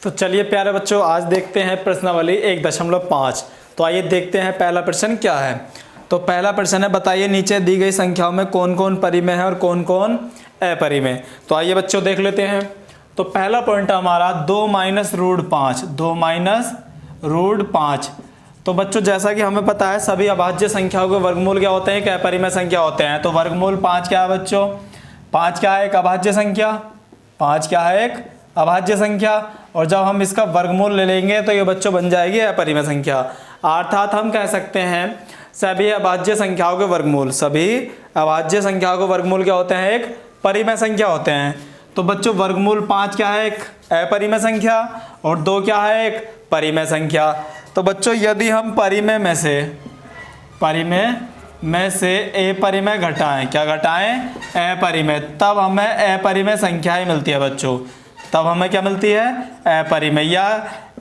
तो चलिए प्यारे बच्चों, आज देखते हैं प्रश्नावली 1.5। तो आइए देखते हैं पहला प्रश्न क्या है। तो पहला प्रश्न है, बताइए नीचे दी गई संख्याओं में कौन कौन परिमेय है और कौन कौन अपरिमेय। तो आइए बच्चों देख लेते हैं। तो पहला पॉइंट हमारा 2 माइनस रूट 5, 2 माइनस रूट 5। तो बच्चों जैसा कि हमें पता है सभी अभाज्य संख्याओं के वर्गमूल क्या होते हैं, एक अपरिमेय संख्या होते हैं। तो वर्गमूल 5 क्या है बच्चों? 5 क्या है? एक अभाज्य संख्या। 5 क्या है? एक अभाज्य संख्या। और जब हम इसका वर्गमूल ले लेंगे तो ये बच्चों बन जाएगी अपरिमेय संख्या। अर्थात हम कह सकते हैं सभी अभाज्य संख्याओं के वर्गमूल, सभी अभाज्य संख्याओं के वर्गमूल क्या होते हैं? एक परिमेय संख्या होते हैं। तो बच्चों वर्गमूल 5 क्या है? एक अपरिमेय संख्या। और 2 क्या है? एक परिमेय संख्या। तो बच्चों यदि हम परिमेय में से अपरिमेय घटाएं, क्या घटाएं? अपरिमेय, तब हमें अपरिमेय संख्या ही मिलती है बच्चों। तब हमें क्या मिलती है? अपरिमेय। या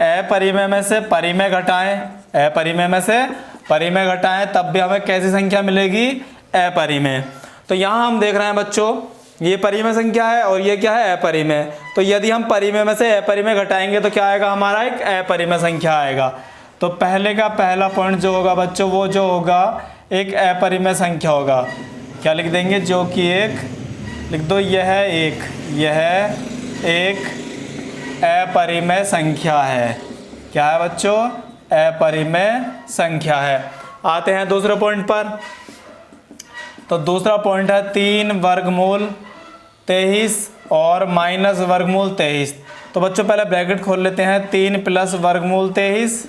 अपरिमेय में से परिमेय घटाएं, अपरिमेय में से परिमेय घटाएं, तब भी हमें कैसी संख्या मिलेगी? अपरिमेय। तो यहाँ हम देख रहे हैं बच्चों ये परिमेय संख्या है और ये क्या है? अपरिमेय। तो यदि हम परिमेय में से अपरिमेय घटाएंगे तो क्या आएगा हमारा? एक अपरिमेय संख्या आएगा। तो पहले का पहला पॉइंट जो होगा बच्चों वो जो होगा एक अपरिमेय संख्या होगा। क्या लिख देंगे? जो कि एक लिख दो, यह एक अपरिमेय संख्या है। क्या है बच्चों? अपरिमेय संख्या है। आते हैं दूसरे पॉइंट पर। तो दूसरा पॉइंट है 3 वर्गमूल 23 और माइनस वर्गमूल 23। तो बच्चों पहले ब्रैकेट खोल लेते हैं। 3 प्लस वर्गमूल 23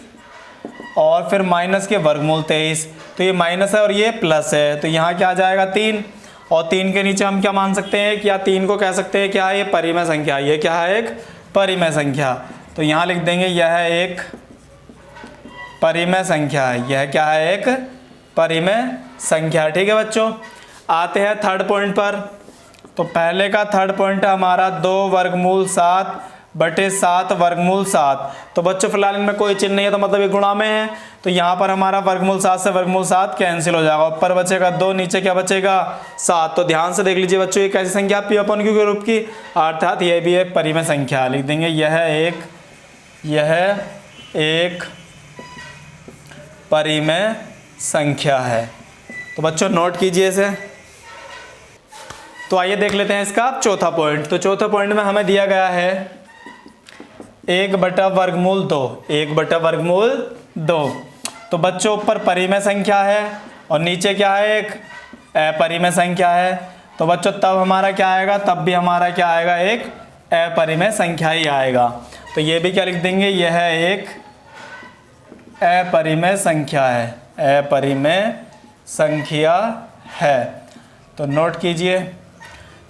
और फिर माइनस के वर्गमूल 23। तो ये माइनस है और ये प्लस है, तो यहाँ क्या आ जाएगा? 3। और 3 के नीचे हम क्या मान सकते हैं? क्या 3 को कह सकते हैं क्या है? ये परिमेय संख्या। ये क्या है? एक परिमेय संख्या। तो यहाँ लिख देंगे यह एक परिमेय संख्या है। यह क्या है? एक परिमेय संख्या। ठीक है बच्चों। आते हैं थर्ड पॉइंट पर। तो पहले का थर्ड पॉइंट है हमारा 2 वर्गमूल 7 बटे 7 वर्गमूल 7। तो बच्चों फिलहाल इनमें कोई चिन्ह नहीं है, तो मतलब ये गुणा में है। तो यहाँ पर हमारा वर्गमूल 7 से वर्गमूल 7 कैंसिल हो जाएगा। ऊपर बचेगा 2, नीचे क्या बचेगा? 7। तो ध्यान से देख लीजिए बच्चों ये कैसी संख्या? P अपन Q के रूप की, अर्थात ये भी एक परिमेय संख्या। लिख देंगे यह एक परिमेय संख्या है। तो बच्चों नोट कीजिए इसे। तो आइए देख लेते हैं इसका चौथा पॉइंट। तो चौथे पॉइंट में हमें दिया गया है 1 बटा वर्गमूल 2, 1 बटा वर्गमूल 2। तो बच्चों ऊपर परिमेय संख्या है और नीचे क्या है? एक अपरिमेय संख्या है। तो बच्चों तब हमारा क्या आएगा? तब भी हमारा क्या आएगा? एक अपरिमेय संख्या ही आएगा। तो ये भी क्या लिख देंगे? यह एक अपरिमेय संख्या है, अपरिमेय संख्या है। तो नोट कीजिए।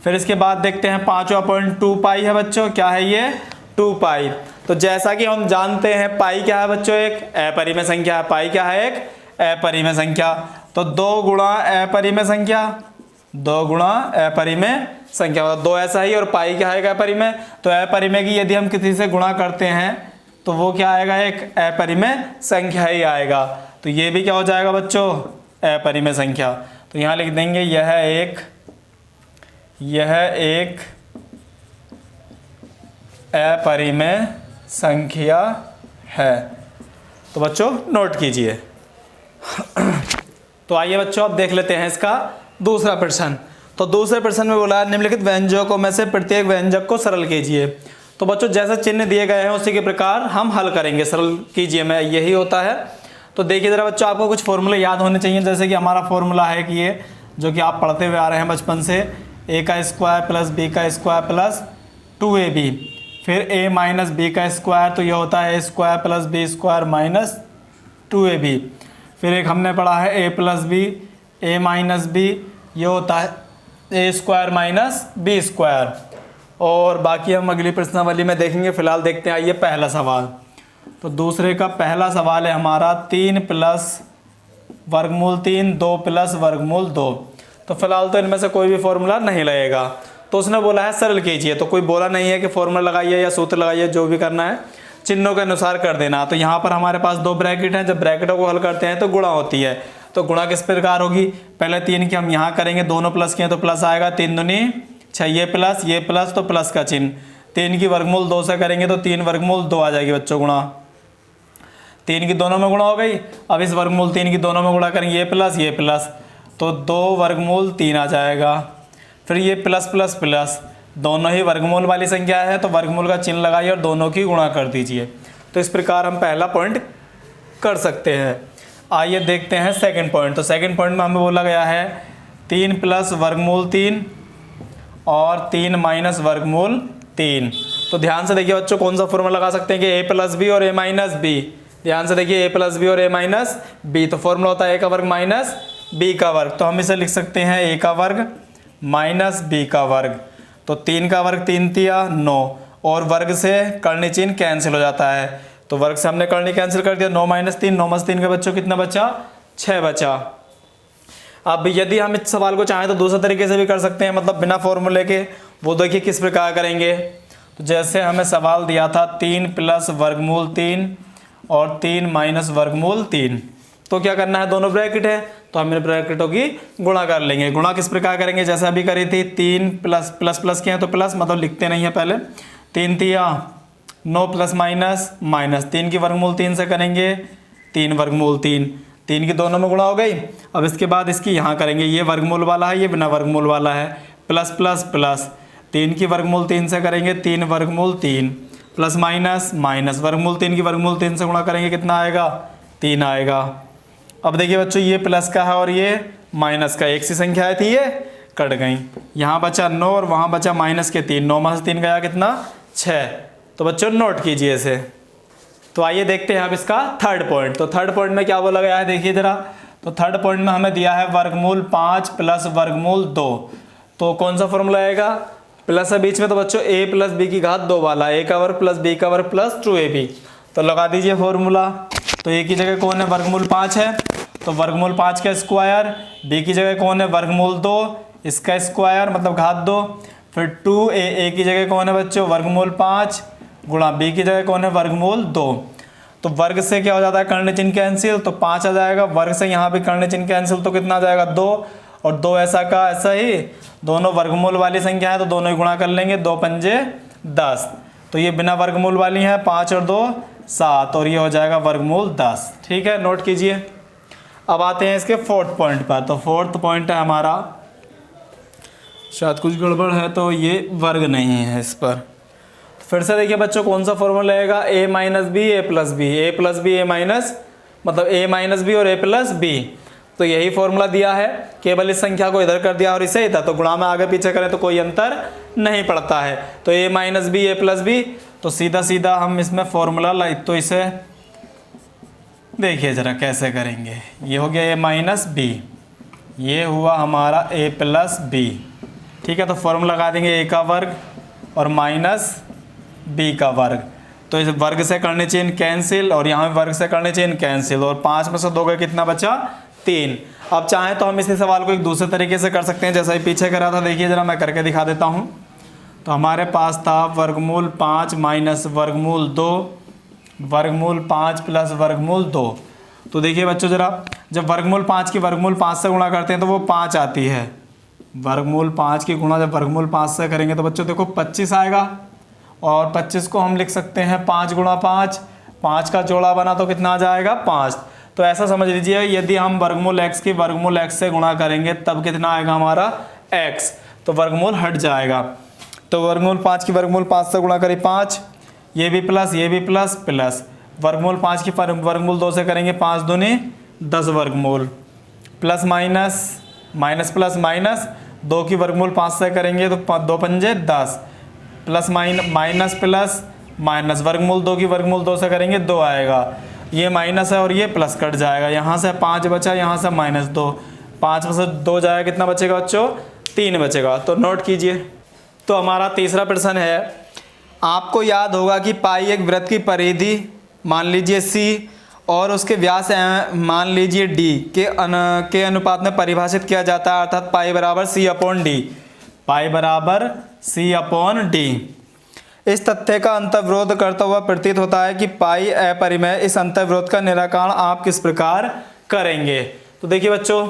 फिर इसके बाद देखते हैं पांचवा पॉइंट 2 पाई है बच्चों। क्या है ये? 2 पाई। तो जैसा कि हम जानते हैं पाई क्या है बच्चों? एक अपरिमेय संख्या है। पाई क्या है? एक अपरिमेय संख्या। तो 2 गुणा अपरिमेय संख्या, 2 गुणा अपरिमेय संख्या, मतलब 2 ऐसा ही और पाई क्या है? अपरिमेय। तो अपरिमेय की यदि हम किसी से गुणा करते हैं तो वो क्या आएगा? एक अपरिमेय संख्या ही आएगा। तो ये भी क्या हो जाएगा बच्चों? अपरिमेय संख्या। तो यहाँ लिख देंगे यह एक अपरिमेय संख्या है। तो बच्चों नोट कीजिए। तो आइए बच्चों अब देख लेते हैं इसका दूसरा प्रश्न। तो दूसरे प्रश्न में बोला है निम्नलिखित व्यंजकों में से प्रत्येक व्यंजक को सरल कीजिए। तो बच्चों जैसे चिन्ह दिए गए हैं उसी के प्रकार हम हल करेंगे। सरल कीजिए में यही होता है। तो देखिए जरा बच्चों, आपको कुछ फॉर्मूले याद होने चाहिए। जैसे कि हमारा फॉर्मूला है कि ये जो कि आप पढ़ते हुए आ रहे हैं बचपन से, a का स्क्वायर प्लस b का स्क्वायर प्लस 2ab, फिर a माइनस बी का स्क्वायर, तो ये होता है a square plus B square minus 2ab। फिर एक हमने पढ़ा है a plus B, a minus B, ये होता है a square minus B square. और बाकी हम अगली प्रश्नावली में देखेंगे। फिलहाल देखते हैं आइए पहला सवाल। तो दूसरे का पहला सवाल है हमारा 3 प्लस वर्गमूल 3, 2 प्लस वर्गमूल 2। तो फिलहाल तो इनमें से कोई भी फॉर्मूला नहीं लगेगा। तो उसने बोला है सरल कीजिए। तो कोई बोला नहीं है कि फॉर्मूला लगाइए या सूत्र लगाइए, जो भी करना है चिन्हों के अनुसार कर देना। तो यहाँ पर हमारे पास 2 ब्रैकेट हैं। जब ब्रैकेटों को हल करते हैं तो गुणा होती है। तो गुणा किस प्रकार होगी? पहले 3 की हम यहाँ करेंगे, दोनों प्लस किए तो प्लस आएगा, 3 दूनी 6, ये प्लस तो प्लस का चिन्ह। 3 की वर्गमूल 2 से करेंगे तो 3 वर्गमूल 2 आ जाएगी बच्चों, गुणा 3 की दोनों में गुणा हो गई। अब इस वर्गमूल 3 की दोनों में गुणा करेंगे, ये प्लस तो 2 वर्गमूल 3 आ जाएगा। फिर ये प्लस प्लस प्लस, दोनों ही वर्गमूल वाली संख्या है तो वर्गमूल का चिन्ह लगाइए और दोनों की गुणा कर दीजिए। तो इस प्रकार हम पहला पॉइंट कर सकते हैं। आइए देखते हैं सेकंड पॉइंट। तो सेकंड पॉइंट में हमें बोला गया है 3 प्लस वर्गमूल 3 और 3 माइनस वर्गमूल 3। तो ध्यान से देखिए बच्चों, कौन सा फॉर्मूला लगा सकते हैं कि a प्लस बी और a माइनस बी। ध्यान से देखिए a प्लस बी और a माइनस बी, तो फॉर्मूला होता है a का वर्ग माइनस b का वर्ग। तो हम इसे लिख सकते हैं a का वर्ग माइनस b का वर्ग। तो 3 का वर्ग 3 तिया 9 और वर्ग से कर्णी चिन्ह कैंसिल हो जाता है, तो वर्ग से हमने कर्णी कैंसिल कर दिया। 9 माइनस 3, 9 माइनस 3 का बच्चों कितना बचा, 6 बचा। अब यदि हम इस सवाल को चाहें तो दूसरे तरीके से भी कर सकते हैं, मतलब बिना फॉर्मूले के। वो देखिए किस प्रकार करेंगे। तो जैसे हमें सवाल दिया था 3 प्लस वर्गमूल 3 और 3 माइनस वर्गमूल 3, तो क्या करना है, दोनों ब्रैकेट है तो हम इन ब्रैकेटों की गुणा कर लेंगे। गुणा किस प्रकार करेंगे, जैसे अभी करी थी 3 प्लस प्लस प्लस किया तो प्लस, मतलब लिखते नहीं है पहले, 3 तिया 9 प्लस माइनस माइनस, 3 की वर्गमूल 3 से करेंगे 3 वर्गमूल 3, 3 की दोनों में गुणा हो गई। अब इसके बाद इसकी यहाँ करेंगे, ये वर्गमूल वाला है ये बिना वर्गमूल वाला है, प्लस प्लस प्लस, 3 की वर्गमूल 3 से करेंगे 3 वर्गमूल 3 प्लस माइनस माइनस, वर्गमूल 3 की वर्गमूल 3 से गुणा करेंगे कितना आएगा, 3 आएगा। अब देखिए बच्चों, ये प्लस का है और ये माइनस का, एक सी संख्या थी ये कट गई। यहाँ बचा 9 और वहाँ बचा माइनस के 3, 9 माइनस 3 गया कितना, 6। तो बच्चों नोट कीजिए इसे। तो आइए देखते हैं अब इसका थर्ड पॉइंट। तो थर्ड पॉइंट में क्या बोला गया है देखिए जरा। तो थर्ड पॉइंट में हमें दिया है वर्गमूल 5 प्लस वर्गमूल 2। तो कौन सा फॉर्मूला आएगा, प्लस है बीच में, तो बच्चों a प्लस बी की घात 2 वाला, a का वर्ग प्लस b का वर्ग प्लस 2ab। तो लगा दीजिए फॉर्मूला। तो a की जगह कौन है, वर्गमूल 5 है तो वर्गमूल 5 का स्क्वायर, b की जगह कौन है, वर्गमूल 2 इसका स्क्वायर मतलब घात 2, फिर 2a की जगह कौन है बच्चों, वर्गमूल 5 गुणा b की जगह कौन है, वर्गमूल 2। तो वर्ग से क्या हो जाता है, कर्ण चिन्ह कैंसिल, तो 5 आ जाएगा। वर्ग से यहाँ भी कर्ण चिन्ह कैंसिल, तो कितना आ जाएगा, 2 और 2 ऐसा का ऐसा ही, दोनों वर्गमूल वाली संख्या है तो दोनों ही गुणा कर लेंगे, 2 पंजे 10। तो ये बिना वर्गमूल वाली है, 5 और 2 7 और ये हो जाएगा वर्गमूल 10। ठीक है, नोट कीजिए। अब आते हैं इसके फोर्थ पॉइंट पर। तो फोर्थ पॉइंट है हमारा, शायद कुछ गड़बड़ है तो ये वर्ग नहीं है इस पर। फिर से देखिए बच्चों, कौन सा फॉर्मूला रहेगा, a minus B A plus B, A plus B A minus, मतलब a माइनस बी और a प्लस बी। तो यही फॉर्मूला दिया है, केवल इस संख्या को इधर कर दिया और इसे इधर, तो गुणा में आगे पीछे करें तो कोई अंतर नहीं पड़ता है। तो a minus B A plus B, तो सीधा सीधा हम इसमें फॉर्मूला, तो इसे देखिए जरा कैसे करेंगे। ये हो गया a माइनस बी, ये हुआ हमारा a प्लस बी। ठीक है, तो फॉर्मूला लगा देंगे a का वर्ग और माइनस b का वर्ग। तो इस वर्ग से करने चिन्ह कैंसिल और यहाँ वर्ग से करने चिन्ह कैंसिल, और 5 में से 2 का कितना बचा, 3। अब चाहें तो हम इसी सवाल को एक दूसरे तरीके से कर सकते हैं, जैसा ही पीछे करा था। देखिए जरा मैं करके दिखा देता हूँ। तो हमारे पास था वर्गमूल 5 माइनस वर्गमूल 2, वर्गमूल 5 प्लस वर्गमूल 2। तो देखिए बच्चों जरा, जब वर्गमूल 5 की वर्गमूल 5 से गुणा करते हैं तो वो 5 आती है। वर्गमूल 5 की गुणा जब वर्गमूल 5 से करेंगे तो बच्चों देखो 25 आएगा, और 25 को हम लिख सकते हैं 5 गुणा 5, 5 का जोड़ा बना तो कितना आ जाएगा, 5। तो ऐसा समझ लीजिए, यदि हम वर्गमूल x की वर्गमूल x से गुणा करेंगे तब कितना आएगा हमारा, x, तो वर्गमूल हट जाएगा। तो वर्गमूल 5 की वर्गमूल 5 से गुणा करें 5, ये भी प्लस प्लस, वर्गमूल 5 की वर्गमूल 2 से करेंगे 5 दूनी 10 वर्गमूल, plus minus minus plus minus, 2 की वर्गमूल 5 से करेंगे तो 2 पंजे 10, प्लस माइनस प्लस माइनस, वर्गमूल 2 की वर्गमूल 2 से करेंगे 2 आएगा, ये माइनस है और ये प्लस कट जाएगा, यहाँ से 5 बचा, यहाँ से -2, 5 में से 2 जाएगा, कितना बचेगा बच्चों, 3 बचेगा। तो नोट कीजिए। तो हमारा तीसरा प्रश्न है, आपको याद होगा कि पाई एक वृत्त की परिधि मान लीजिए c और उसके व्यास मान लीजिए d के अनुपात में परिभाषित किया जाता है, अर्थात पाई बराबर c/d, पाई बराबर c/d। इस तथ्य का अंतर्विरोध करता हुआ प्रतीत होता है कि पाई अपरिमेय। इस अंतर्विरोध का निराकरण आप किस प्रकार करेंगे। तो देखिए बच्चों,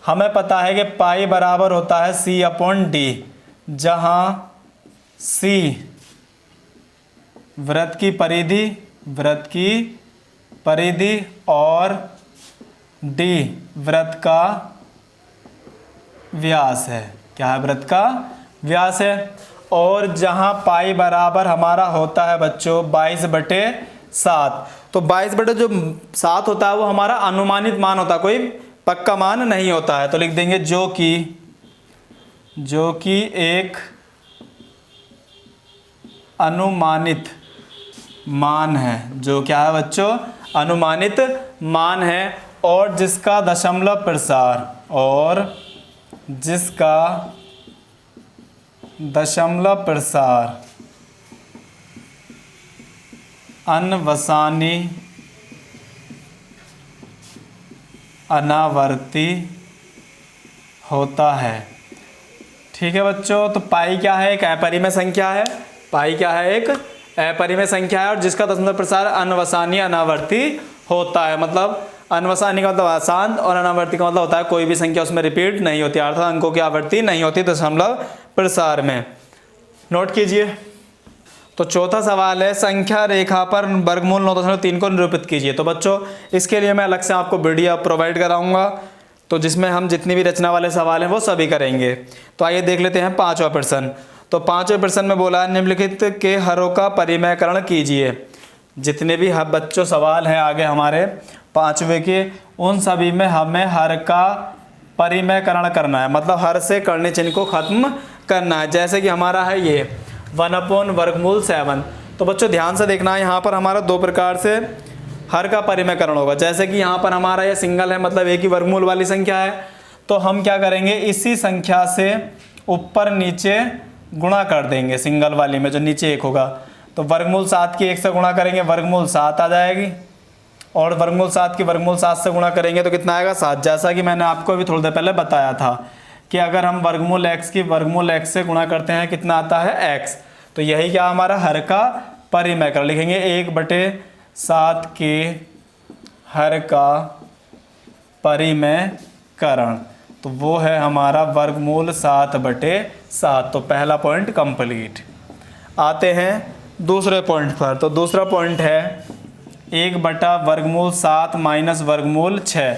हमें पता है कि पाई बराबर होता है c/d, जहाँ c वृत्त की परिधि, वृत्त की परिधि, और डी वृत्त का व्यास है। क्या है? वृत्त का व्यास है। और जहां पाई बराबर हमारा होता है बच्चों 22/7, तो 22/7 होता है वो हमारा अनुमानित मान होता है, कोई पक्का मान नहीं होता है। तो लिख देंगे जो कि एक अनुमानित मान है। जो क्या है बच्चों? अनुमानित मान है, और जिसका दशमलव प्रसार, और जिसका दशमलव प्रसार अनवसानी अनावर्ती होता है। ठीक है बच्चों, तो पाई क्या है? एक अपरिमेय संख्या है। पाई क्या है? एक अपरिमेय संख्या है, और जिसका दशमलव प्रसार अनवसानी अनावर्ती होता है। मतलब अनवसानी का मतलब अशांत, और अनावर्ती का मतलब होता है कोई भी संख्या उसमें रिपीट नहीं होती, अर्थात अंकों की आवृत्ति नहीं होती दशमलव प्रसार में। नोट कीजिए। तो चौथा सवाल है, संख्या रेखा पर वर्गमूल 9.3 को निरूपित कीजिए। तो बच्चों इसके लिए मैं अलग से आपको वीडियो प्रोवाइड कराऊंगा, तो जिसमें हम जितनी भी रचना वाले सवाल हैं वो सभी करेंगे। तो आइए देख लेते हैं पांचवा प्रश्न। तो पांचवें प्रश्न में बोला है निम्नलिखित के हरों का परिमेयकरण कीजिए। जितने भी बच्चों सवाल हैं आगे हमारे पांचवे के, उन सभी में हमें हर का परिमेयकरण करना है, मतलब हर से करने चिन्ह को खत्म करना है। जैसे कि हमारा है ये 1/7। तो बच्चों ध्यान से देखना है, यहाँ पर हमारा दो प्रकार से हर का परिमेयकरण होगा। जैसे कि यहाँ पर हमारा ये सिंगल है, मतलब एक ही वर्गमूल वाली संख्या है, तो हम क्या करेंगे, इसी संख्या से ऊपर नीचे गुणा कर देंगे। सिंगल वाली में जो नीचे 1 होगा, तो वर्गमूल 7 की 1 से गुणा करेंगे, वर्गमूल 7 आ जाएगी, और वर्गमूल 7 की वर्गमूल 7 से गुणा करेंगे तो कितना आएगा? 7। जैसा कि मैंने आपको अभी थोड़ी देर पहले बताया था कि अगर हम वर्गमूल x की वर्गमूल x से गुणा करते हैं कितना आता है? x। तो यही क्या हमारा हर का परिमेयकरण। लिखेंगे 1/7 के हर का परिमेयकरण, तो वो है हमारा वर्गमूल 7/7। तो पहला पॉइंट कंप्लीट। आते हैं दूसरे पॉइंट पर। तो दूसरा पॉइंट है 1/7 माइनस वर्गमूल 6।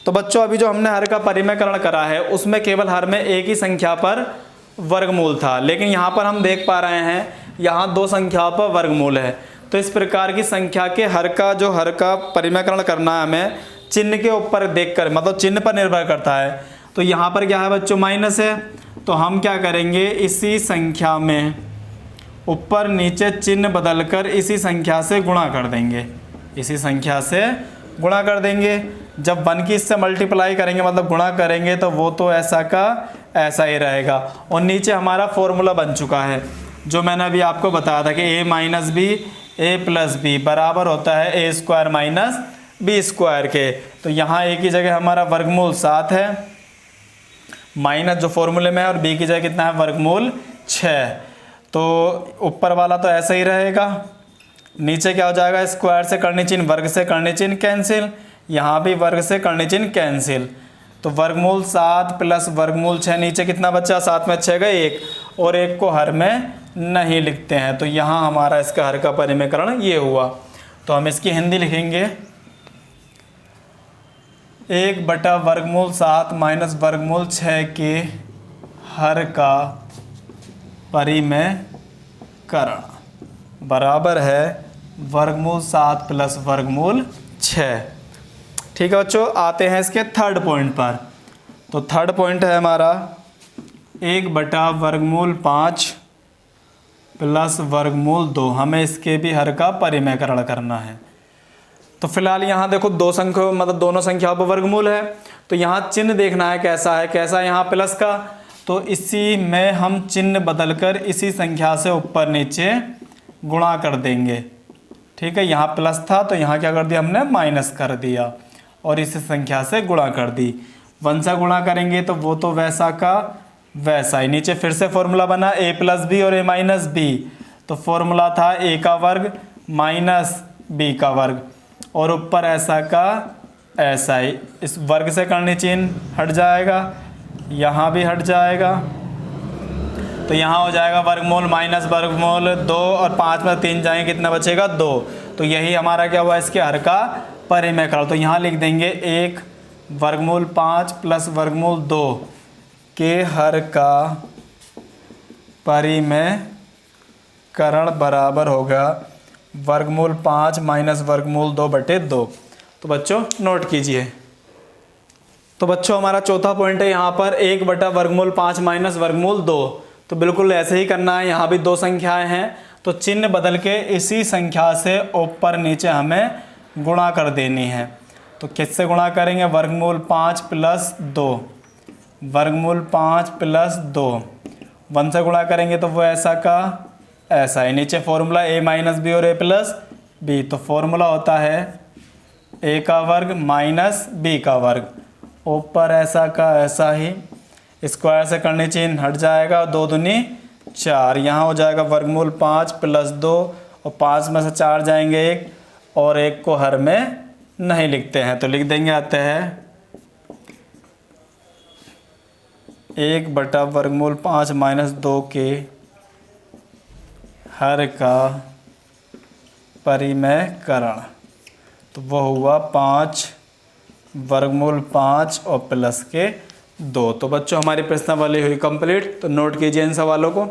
तो बच्चों अभी जो हमने हर का परिमेयकरण करा है उसमें केवल हर में एक ही संख्या पर वर्गमूल था, लेकिन यहाँ पर हम देख पा रहे हैं यहाँ 2 संख्याओं पर वर्गमूल है। तो इस प्रकार की संख्या के हर का परिमेयकरण करना है हमें चिन्ह के ऊपर देखकर, मतलब चिन्ह पर निर्भर करता है। तो यहाँ पर क्या है बच्चों? माइनस है, तो हम क्या करेंगे, इसी संख्या में ऊपर नीचे चिन्ह बदलकर इसी संख्या से गुणा कर देंगे। इसी संख्या से गुणा कर देंगे। जब 1 की इससे मल्टीप्लाई करेंगे, मतलब गुणा करेंगे, तो वो तो ऐसा का ऐसा ही रहेगा। और नीचे हमारा फॉर्मूला बन चुका है जो मैंने अभी आपको बताया था कि a minus B A plus B बराबर होता है a² माइनस b² के। तो यहाँ a की जगह हमारा वर्गमूल 7 है, माइनस जो फॉर्मूले में है, और b की जगह कितना है? वर्गमूल 6। तो ऊपर वाला तो ऐसा ही रहेगा, नीचे क्या हो जाएगा? स्क्वायर से करने चिन्ह, वर्ग से करने चिन्ह कैंसिल, यहाँ भी वर्ग से करने चिन्ह कैंसिल। तो वर्गमूल 7 प्लस वर्गमूल 6, नीचे कितना बचा? 7 में 6 गए 1, और 1 को हर में नहीं लिखते हैं। तो यहाँ हमारा इसका हर का परिमेयकरण ये हुआ। तो हम इसकी हिंदी लिखेंगे 1/वर्गमूल 7 माइनस वर्गमूल 6 के हर का परिमेयकरण बराबर है वर्गमूल 7 प्लस वर्गमूल 6। ठीक है बच्चों, आते हैं इसके थर्ड पॉइंट पर। तो थर्ड पॉइंट है हमारा 1/वर्गमूल 5 प्लस वर्गमूल 2। हमें इसके भी हर का परिमेयकरण करना है। तो फिलहाल यहाँ देखो 2 संख्या, मतलब दोनों संख्याओं पर वर्गमूल है, तो यहाँ चिन्ह देखना है कैसा है। कैसा है यहाँ? प्लस का। तो इसी में हम चिन्ह बदलकर इसी संख्या से ऊपर नीचे गुणा कर देंगे। ठीक है, यहाँ प्लस था तो यहाँ क्या कर दिया हमने? माइनस कर दिया, और इसी संख्या से गुणा कर दी। 1 से गुणा करेंगे तो वो तो वैसा का वैसा ही। नीचे फिर से फॉर्मूला बना a प्लस बी और a माइनस बी। तो फॉर्मूला था a का वर्ग माइनस b का वर्ग, और ऊपर ऐसा का ऐसा ही। इस वर्ग से करने चिन्ह हट जाएगा, यहाँ भी हट जाएगा, तो यहाँ हो जाएगा वर्गमूल माइनस वर्गमूल 2 और 5 में 3 जाएंगे, कितना बचेगा 2। तो यही हमारा क्या हुआ इसके हर का परिमेयकरण। तो यहाँ लिख देंगे 1 वर्गमूल 5 प्लस वर्गमूल 2 के हर का परिमेयकरण बराबर होगा वर्गमूल 5 माइनस वर्गमूल 2/2। तो बच्चों नोट कीजिए। तो बच्चों हमारा चौथा पॉइंट है यहाँ पर 1/वर्गमूल 5 माइनस वर्गमूल 2। तो बिल्कुल ऐसे ही करना है, यहाँ भी 2 संख्याएं हैं तो चिन्ह बदल के इसी संख्या से ऊपर नीचे हमें गुणा कर देनी है। तो किससे गुणा करेंगे, वर्गमूल 5 प्लस 2, वर्गमूल 5 प्लस 2 1 से गुणा करेंगे तो वो ऐसा का ऐसा है। नीचे फॉर्मूला a माइनस बी और a प्लस बी, तो फॉर्मूला होता है a का वर्ग माइनस b का वर्ग, ऊपर ऐसा का ऐसा ही, स्क्वायर से करने चिन्ह हट जाएगा, 2 दूनी 4, यहाँ हो जाएगा वर्गमूल 5 प्लस 2 और 5 में से 4 जाएंगे 1 और 1 को हर में नहीं लिखते हैं तो लिख देंगे आते हैं 1/वर्गमूल 5 माइनस 2 के हर का परिमेयकरण। तो वो हुआ 5 वर्गमूल 5 और प्लस के 2। तो बच्चों हमारी प्रश्नावली हुई कंप्लीट। तो नोट कीजिए इन सवालों को।